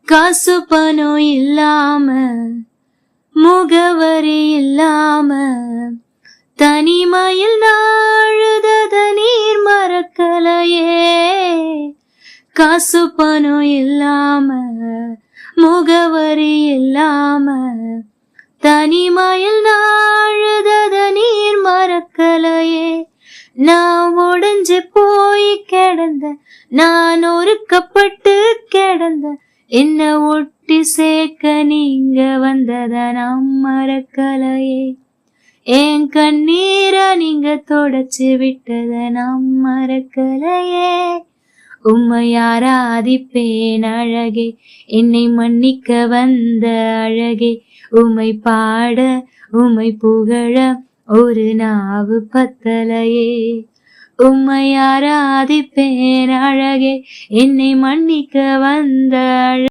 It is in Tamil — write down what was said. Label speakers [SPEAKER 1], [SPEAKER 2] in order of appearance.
[SPEAKER 1] காசு பணம் இல்லாம முகவரி இல்லாம தனிமையில் நாழுதத நீர் மறக்கலையே. காசு பணம் இல்லாம முகவரி இல்லாம தனிமையில் நாழுதத நீர் மறக்கலையே. நான் உடைஞ்சு போய் கிடந்த, நான் ஒருக்கப்பட்டு கிடந்த, என்ன ஒட்டி சேர்க்க நீங்க வந்தத நான் மறக்கலையே. என் கண்ணீரை நீங்க தொடச்சு விட்டத நான் மறக்கலையே. உம்மை ஆராதிப்பேன் அழகே, என்னை மன்னிக்க வந்த அழகே. உம்மை பாட உம்மை புகழ ஒரு நாவு பத்தலையே. உம்மை ஆராதிப்பேன் அழகே, என்னை மன்னிக்க வந்த